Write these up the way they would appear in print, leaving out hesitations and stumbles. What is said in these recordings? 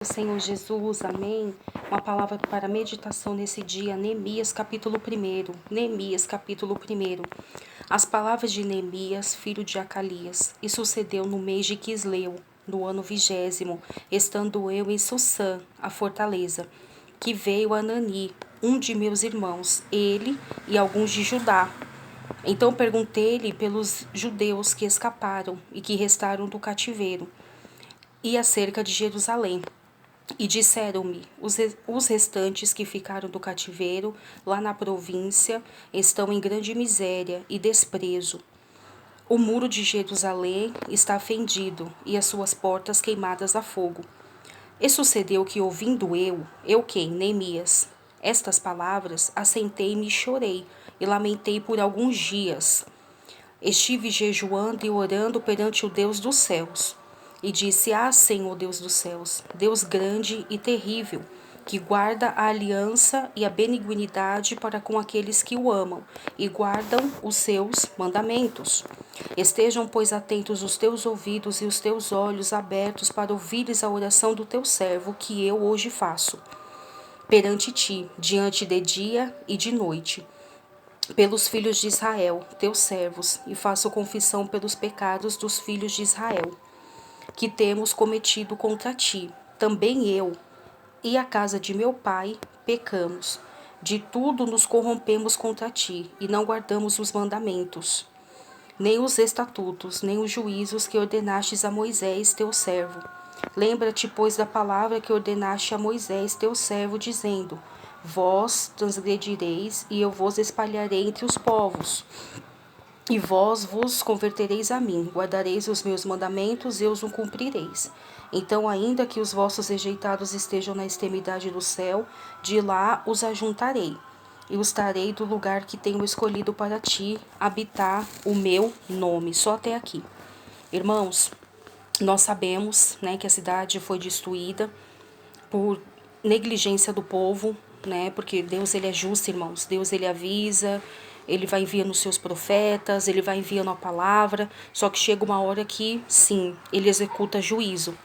Senhor Jesus, amém. Uma palavra para meditação nesse dia, Neemias capítulo 1. Neemias capítulo 1. As palavras de Neemias, filho de Acalias. E sucedeu no mês de Quisleu, no ano 20º, estando eu em Sussã, a fortaleza, que veio Anani, um de meus irmãos, ele e alguns de Judá. Então perguntei-lhe pelos judeus que escaparam e que restaram do cativeiro, e acerca de Jerusalém. E disseram-me, os restantes que ficaram do cativeiro, lá na província, estão em grande miséria e desprezo. O muro de Jerusalém está fendido, e as suas portas queimadas a fogo. E sucedeu que, ouvindo eu quem? Neemias, estas palavras, assentei-me e chorei, e lamentei por alguns dias. Estive jejuando e orando perante o Deus dos céus. E disse: Senhor Deus dos céus, Deus grande e terrível, que guarda a aliança e a benignidade para com aqueles que o amam e guardam os seus mandamentos. Estejam, pois, atentos os teus ouvidos e os teus olhos abertos para ouvires a oração do teu servo, que eu hoje faço, perante ti, diante de dia e de noite, pelos filhos de Israel, teus servos, e faço confissão pelos pecados dos filhos de Israel, que temos cometido contra ti. Também eu e a casa de meu pai pecamos. De tudo nos corrompemos contra ti, e não guardamos os mandamentos, nem os estatutos, nem os juízos que ordenastes a Moisés, teu servo. Lembra-te, pois, da palavra que ordenaste a Moisés, teu servo, dizendo: Vós transgredireis, e eu vos espalharei entre os povos. E vós vos convertereis a mim, guardareis os meus mandamentos e os cumprireis. Então, ainda que os vossos rejeitados estejam na extremidade do céu, de lá os ajuntarei, e os trarei do lugar que tenho escolhido para ti, habitar o meu nome. Só até aqui. Irmãos, nós sabemos, que a cidade foi destruída por negligência do povo, porque Deus, ele é justo, irmãos. Deus, ele avisa, ele vai enviando os seus profetas, ele vai enviando a palavra, só que chega uma hora que, sim, ele executa juízo.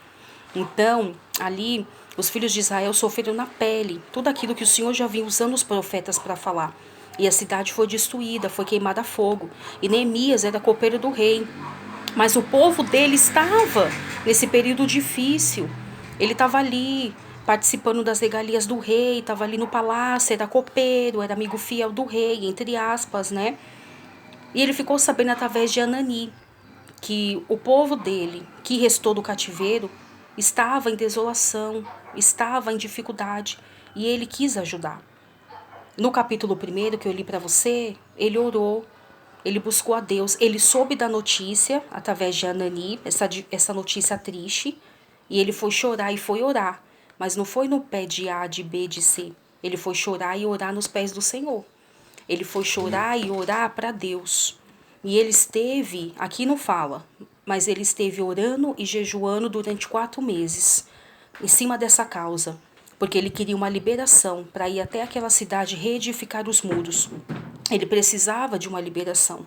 Então, ali, os filhos de Israel sofreram na pele tudo aquilo que o Senhor já vinha usando os profetas para falar. E a cidade foi destruída, foi queimada a fogo. E Neemias era copeiro do rei. Mas o povo dele estava nesse período difícil. Ele estava ali participando das regalias do rei, estava ali no palácio, era copeiro, era amigo fiel do rei, entre aspas, né? E ele ficou sabendo através de Anani que o povo dele, que restou do cativeiro, estava em desolação, estava em dificuldade, e ele quis ajudar. No capítulo 1 que eu li para você, ele orou, ele buscou a Deus, ele soube da notícia através de Anani, essa notícia triste, e ele foi chorar e foi orar. Mas não foi no pé de A, de B, de C. Ele foi chorar e orar nos pés do Senhor. Ele foi chorar e orar para Deus. E ele esteve, aqui não fala, mas ele esteve orando e jejuando durante 4 meses, em cima dessa causa, porque ele queria uma liberação para ir até aquela cidade reedificar os muros. Ele precisava de uma liberação.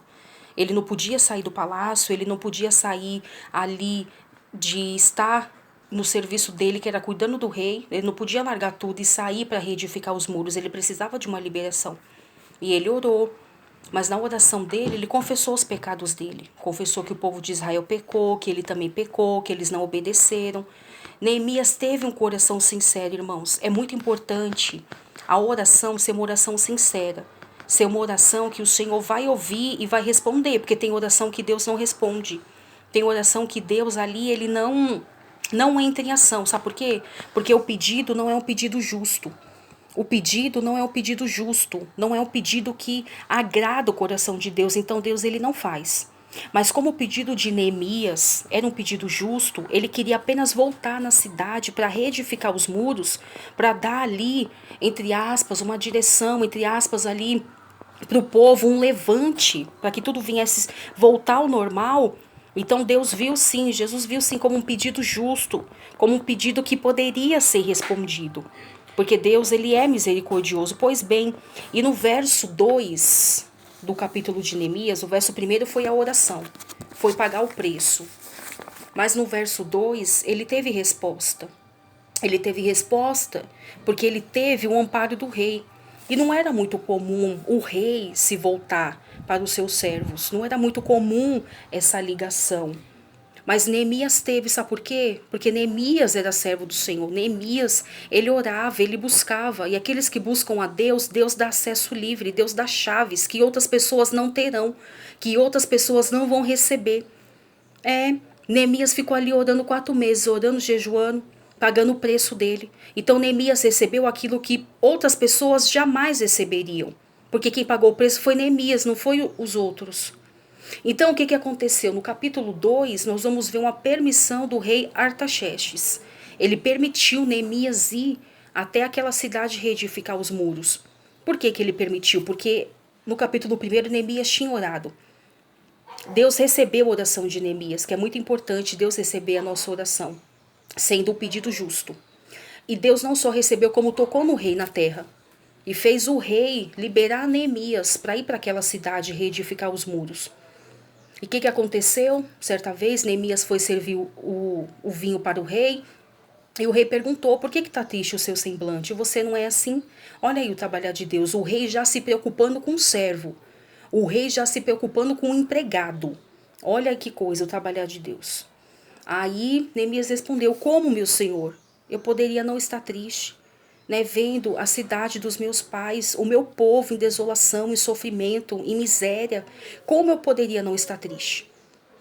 Ele não podia sair do palácio, ele não podia sair ali de estar no serviço dele, que era cuidando do rei. Ele não podia largar tudo e sair para reedificar os muros. Ele precisava de uma liberação. E ele orou. Mas na oração dele, ele confessou os pecados dele. Confessou que o povo de Israel pecou, que ele também pecou, que eles não obedeceram. Neemias teve um coração sincero, irmãos. É muito importante a oração ser uma oração sincera. Ser uma oração que o Senhor vai ouvir e vai responder. Porque tem oração que Deus não responde. Tem oração que Deus ali, ele não entra em ação. Sabe por quê? Porque o pedido não é um pedido justo. O pedido não é um pedido justo, não é um pedido que agrada o coração de Deus, então Deus, ele não faz. Mas como o pedido de Neemias era um pedido justo, ele queria apenas voltar na cidade para reedificar os muros, para dar ali, entre aspas, uma direção, entre aspas, ali para o povo, um levante, para que tudo viesse voltar ao normal. Então Deus viu sim, Jesus viu sim como um pedido justo, como um pedido que poderia ser respondido. Porque Deus, ele é misericordioso. Pois bem, e no verso 2 do capítulo de Neemias, o verso 1 foi a oração, foi pagar o preço. Mas no verso 2, ele teve resposta. Ele teve resposta porque ele teve o amparo do rei. E não era muito comum o rei se voltar para os seus servos. Não era muito comum essa ligação. Mas Neemias teve, sabe por quê? Porque Neemias era servo do Senhor. Neemias, ele orava, ele buscava. E aqueles que buscam a Deus, Deus dá acesso livre, Deus dá chaves que outras pessoas não terão, que outras pessoas não vão receber. Neemias ficou ali orando 4 meses, orando, jejuando, pagando o preço dele. Então Neemias recebeu aquilo que outras pessoas jamais receberiam. Porque quem pagou o preço foi Neemias, não foi os outros. Então, o que aconteceu? No capítulo 2, nós vamos ver uma permissão do rei Artaxerxes. Ele permitiu Neemias ir até aquela cidade reedificar os muros. Por que ele permitiu? Porque no capítulo 1, Neemias tinha orado. Deus recebeu a oração de Neemias, que é muito importante Deus receber a nossa oração, sendo o pedido justo. E Deus não só recebeu, como tocou no rei na terra. E fez o rei liberar Neemias para ir para aquela cidade reedificar os muros. E o que aconteceu? Certa vez, Neemias foi servir o vinho para o rei. E o rei perguntou, por que está triste o seu semblante? Você não é assim? Olha aí o trabalhar de Deus. O rei já se preocupando com o servo. O rei já se preocupando com o empregado. Olha que coisa, o trabalhar de Deus. Aí Neemias respondeu, como, meu senhor? Eu poderia não estar triste, né, vendo a cidade dos meus pais, o meu povo em desolação, em sofrimento, em miséria. Como eu poderia não estar triste?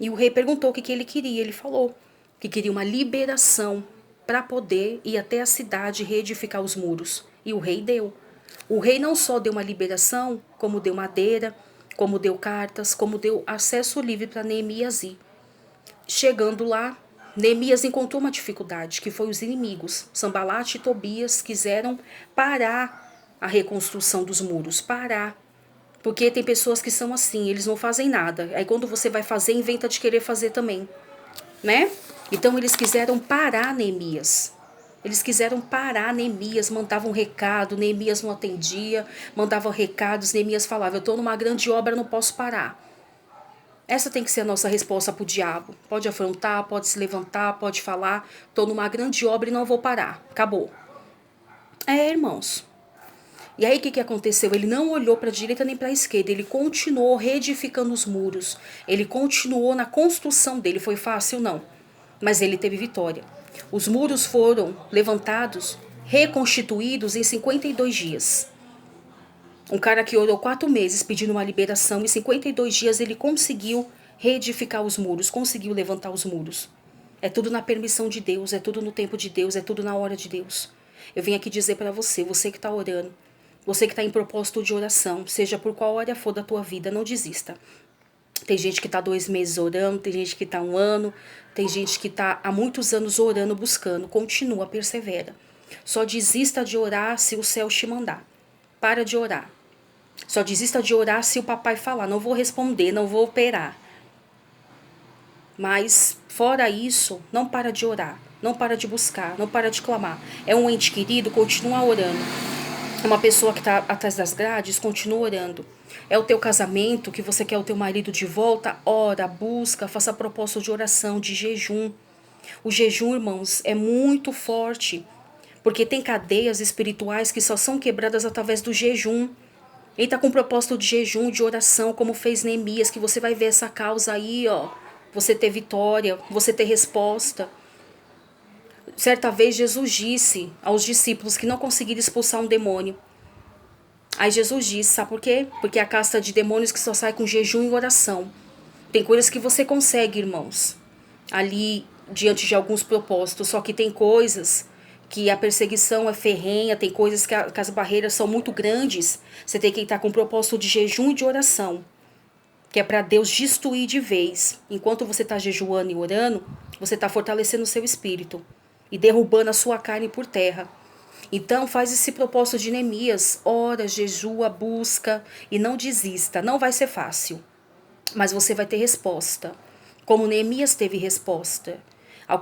E o rei perguntou o que ele queria. Ele falou que queria uma liberação para poder ir até a cidade e reedificar os muros. E o rei deu. O rei não só deu uma liberação, como deu madeira, como deu cartas, como deu acesso livre para Neemias ir. Chegando lá, Neemias encontrou uma dificuldade, que foi os inimigos. Sanbalate e Tobias quiseram parar a reconstrução dos muros, parar. Porque tem pessoas que são assim, eles não fazem nada. Aí quando você vai fazer, inventa de querer fazer também, né? Então eles quiseram parar Neemias. Eles quiseram parar Neemias, mandavam recado, Neemias não atendia, mandavam recados, Neemias falava, eu estou numa grande obra, não posso parar. Essa tem que ser a nossa resposta para o diabo. Pode afrontar, pode se levantar, pode falar, estou numa grande obra e não vou parar. Acabou. Irmãos. E aí o que aconteceu? Ele não olhou para a direita nem para a esquerda, ele continuou reedificando os muros, ele continuou na construção dele. Foi fácil? Não. Mas ele teve vitória. Os muros foram levantados, reconstituídos em 52 dias. Um cara que orou 4 meses pedindo uma liberação, em 52 dias ele conseguiu reedificar os muros, conseguiu levantar os muros. É tudo na permissão de Deus, é tudo no tempo de Deus, é tudo na hora de Deus. Eu vim aqui dizer para você, você que está orando, você que está em propósito de oração, seja por qual área for da tua vida, não desista. Tem gente que está 2 meses orando, tem gente que está 1 ano, tem gente que está há muitos anos orando, buscando. Continua, persevera. Só desista de orar se o céu te mandar. Para de orar. Só desista de orar se o papai falar, não vou responder, não vou operar. Mas, fora isso, não para de orar, não para de buscar, não para de clamar. É um ente querido, continua orando. É uma pessoa que está atrás das grades, continua orando. É o teu casamento, que você quer o teu marido de volta, ora, busca, faça propósito de oração, de jejum. O jejum, irmãos, é muito forte, porque tem cadeias espirituais que só são quebradas através do jejum. Ele está com propósito de jejum, de oração, como fez Neemias, que você vai ver essa causa aí, ó. Você ter vitória, você ter resposta. Certa vez Jesus disse aos discípulos que não conseguiram expulsar um demônio. Aí Jesus disse, sabe por quê? Porque é a casta de demônios que só sai com jejum e oração. Tem coisas que você consegue, irmãos, ali diante de alguns propósitos, só que tem coisas que a perseguição é ferrenha, tem coisas que as barreiras são muito grandes. Você tem que estar com o propósito de jejum e de oração, que é para Deus destruir de vez. Enquanto você está jejuando e orando, você está fortalecendo o seu espírito e derrubando a sua carne por terra. Então faz esse propósito de Neemias, ora, jejua, busca e não desista. Não vai ser fácil, mas você vai ter resposta. Como Neemias teve resposta.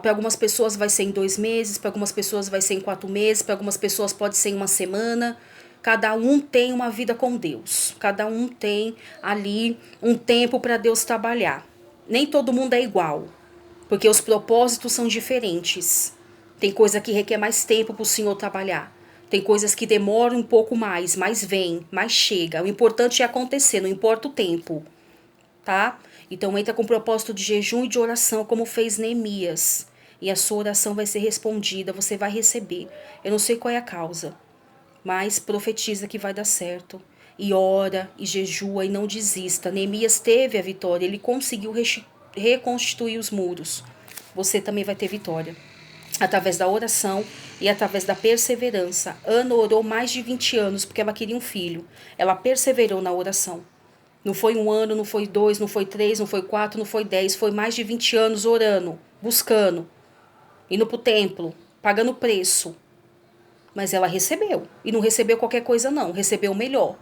Para algumas pessoas vai ser em 2 meses, para algumas pessoas vai ser em 4 meses, para algumas pessoas pode ser em 1 semana. Cada um tem uma vida com Deus. Cada um tem ali um tempo para Deus trabalhar. Nem todo mundo é igual, porque os propósitos são diferentes. Tem coisa que requer mais tempo para o Senhor trabalhar. Tem coisas que demoram um pouco mais, mas vem, mais chega. O importante é acontecer, não importa o tempo, tá? Então entra com o propósito de jejum e de oração, como fez Neemias. E a sua oração vai ser respondida, você vai receber. Eu não sei qual é a causa, mas profetiza que vai dar certo. E ora, e jejua, e não desista. Neemias teve a vitória, ele conseguiu reconstituir os muros. Você também vai ter vitória. Através da oração e através da perseverança. Ana orou mais de 20 anos porque ela queria um filho. Ela perseverou na oração. Não foi 1 ano, não foi 2, não foi 3, não foi 4, não foi 10. Foi mais de 20 anos orando, buscando, indo para o templo, pagando preço. Mas ela recebeu. E não recebeu qualquer coisa não, recebeu o melhor.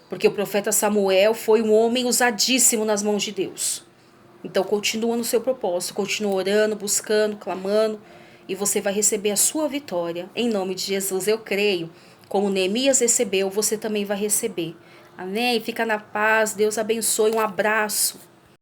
Porque o profeta Samuel foi um homem usadíssimo nas mãos de Deus. Então continua no seu propósito, continua orando, buscando, clamando, e você vai receber a sua vitória. Em nome de Jesus, eu creio. Como Neemias recebeu, você também vai receber. Amém? Fica na paz, Deus abençoe, um abraço.